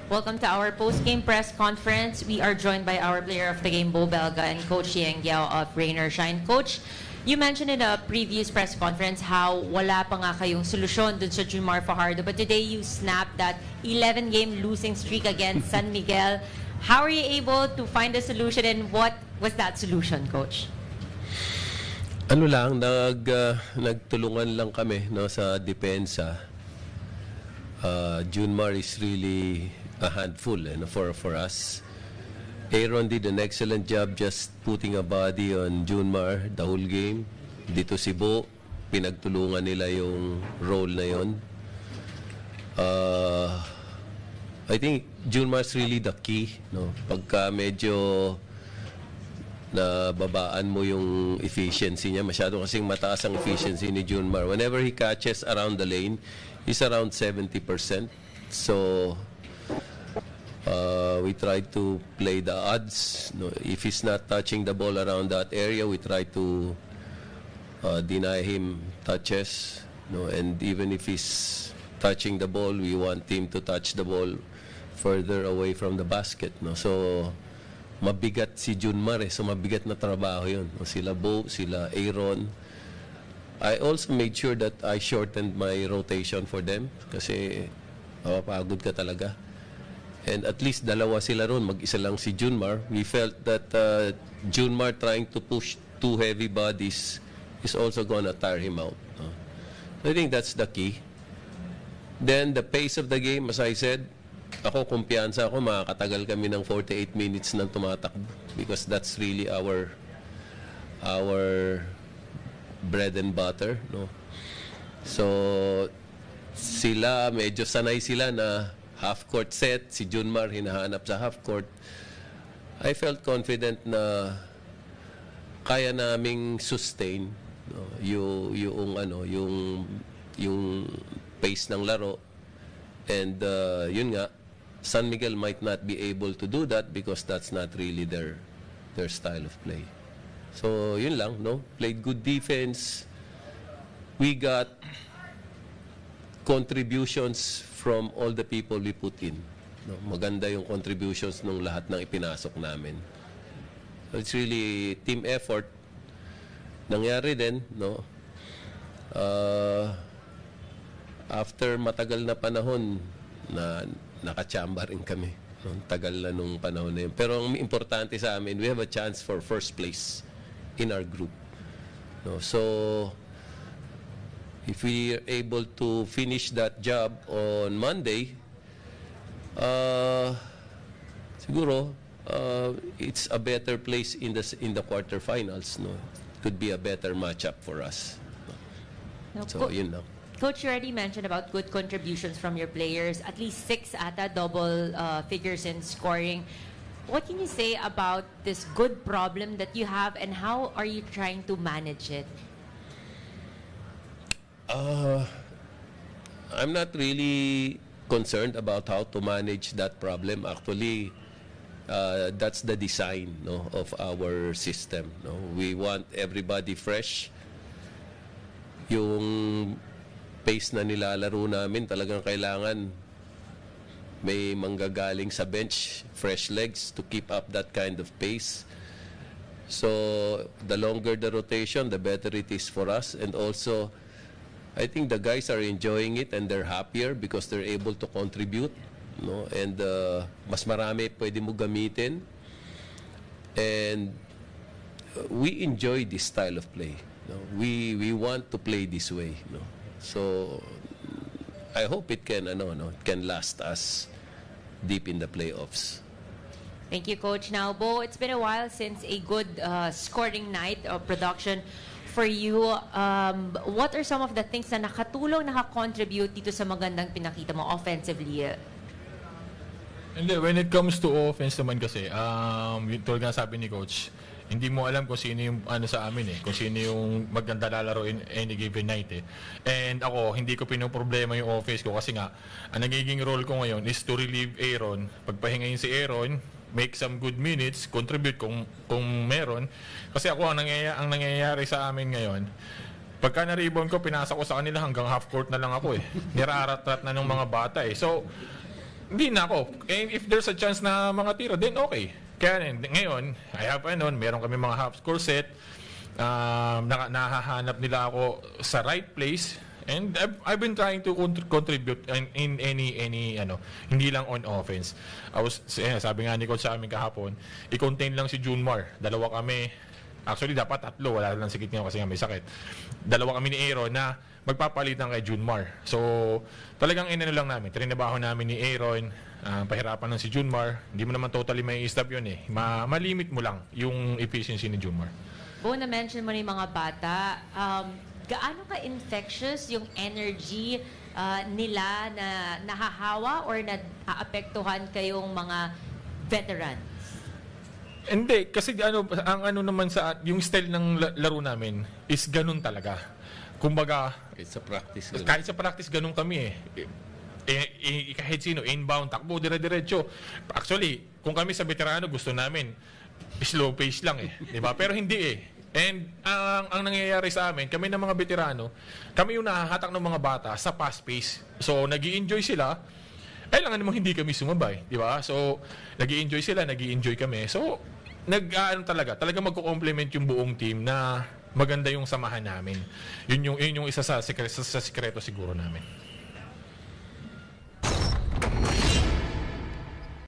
Welcome to our post-game press conference. We are joined by our player of the game, Bo Belga, and Coach Yeng Giao of Rain or Shine. Coach, you mentioned in a previous press conference how wala pa nga kayong solusyon dun sa Junmar Fajardo, but today you snapped that 11-game losing streak against San Miguel. How are you able to find a solution, and what was that solution, Coach? Ano lang, nagtulungan lang kami no, sa depensa. Junmar is really a handful for us. Aaron did an excellent job just putting a body on Junmar the whole game. Dito si Bo, pinagtulungan nila yung role na yon. I think Junmar's really the key. No? Pagka medyo nababaan mo yung efficiency niya, masyado kasing mataas ang efficiency ni Junmar. Whenever he catches around the lane, he's around 70%. So, we try to play the odds. No, if he's not touching the ball around that area, we try to deny him touches. No, and even if he's touching the ball, we want him to touch the ball further away from the basket. No, so mabigat si Junmar so mabigat na trabaho yun. No, sila Bo, sila Aaron. I also made sure that I shortened my rotation for them kasi mapapagod ka talaga. And at least dalawa sila ron, mag-isa lang si Junmar. We felt that Junmar trying to push two heavy bodies is also gonna tire him out. So I think that's the key. Then the pace of the game, as I said, ako kumpiyansa ako, makakatagal kami ng 48 minutes nang tumatakbo because that's really our bread and butter. No? So sila, medyo sanay sila na half-court set, si Junmar hinahanap sa half-court. I felt confident na kaya naming sustain no, yung pace ng laro. And yun nga, San Miguel might not be able to do that because that's not really their style of play. So yun lang, no? Played good defense. We got contributions from all the people we put in. No, maganda yung contributions ng lahat ng ipinasok namin. So it's really team effort. Nangyari din, no? After matagal na panahon na nakachamba rin kami. No? Tagal na nung panahon na yun. Pero ang importante sa amin, we have a chance for first place in our group. No? So if we are able to finish that job on Monday, siguro it's a better place in the quarterfinals. No, it could be a better matchup for us. No? So yun lang. Coach, you already mentioned about good contributions from your players. At least 6 ata double figures in scoring. What can you say about this good problem that you have, and how are you trying to manage it? I'm not really concerned about how to manage that problem. Actually, that's the design no, of our system. No? We want everybody fresh. Yung pace na nilalaro namin, talagang kailangan may manggagaling sa bench, fresh legs to keep up that kind of pace. So, the longer the rotation, the better it is for us. And also, I think the guys are enjoying it and they're happier because they're able to contribute, no? And mas marami pwede mo gamitin. And we enjoy this style of play. No? We want to play this way, no? So I hope it can it can last us deep in the playoffs. Thank you, Coach. Now, Bo, it's been a while since a good scoring night of production for you. What are some of the things na nakatulong, nakakontribute dito sa magandang pinakita mo offensively? Hindi, when it comes to offense naman kasi, tulad nga sabi ni Coach, hindi mo alam kung sino yung sa amin kung sino yung maganda lalaro in any given night And ako, hindi ko pinoproblema yung offense ko kasi nga, ang nagiging role ko ngayon is to relieve Aaron. Pagpahingayin si Aaron, make some good minutes, contribute kung meron. Kasi ako, ang nangyayari sa amin ngayon, pagka na-rebound ko, pinasa ko sa kanila hanggang half court na lang ako Nirarat-rat na ng mga bata So, Hindi na ako. If there's a chance na mga tira, then okay. Kaya ngayon, meron kami mga half score set. Nahahanap nila ako sa right place. And I've been trying to contribute in any hindi lang on offense. Sabi nga ni coach sa amin kahapon, i-contain lang si Junmar. Dalawa kami. Actually, dapat 3. Wala lang si Kitnyo kasi nga may sakit. Dalawa kami ni Aaron na magpapalitan kay Junmar. So, talagang lang namin. Trinabaho namin ni Aaron. Pahirapan ng si Junmar. Hindi mo naman totally may stop yun eh. Malimit mo lang yung efficiency ni Junmar. Na-mention mo na yung mga bata. Gaano ka-infectious yung energy nila na nahahawa or na-aapektuhan kayong mga veterans? Hindi, kasi naman yung style ng laro namin is ganun talaga. Kumbaga, kahit sa practice ganun kami kahit sino, inbound, takbo, dire-diretso. Actually, kung kami sa veterano, gusto namin slow pace lang diba? Pero hindi And ang nangyayari sa amin, kami ng mga veterano, kami yung nahahatak ng mga bata sa fast pace. So, nag-i-enjoy sila. Kailangan namang hindi kami sumabay, di ba? So, nag-i-enjoy sila, nag-i-enjoy kami. So, talaga magko-complement yung buong team na maganda yung samahan namin. Yun yung isa sa sikreto siguro namin.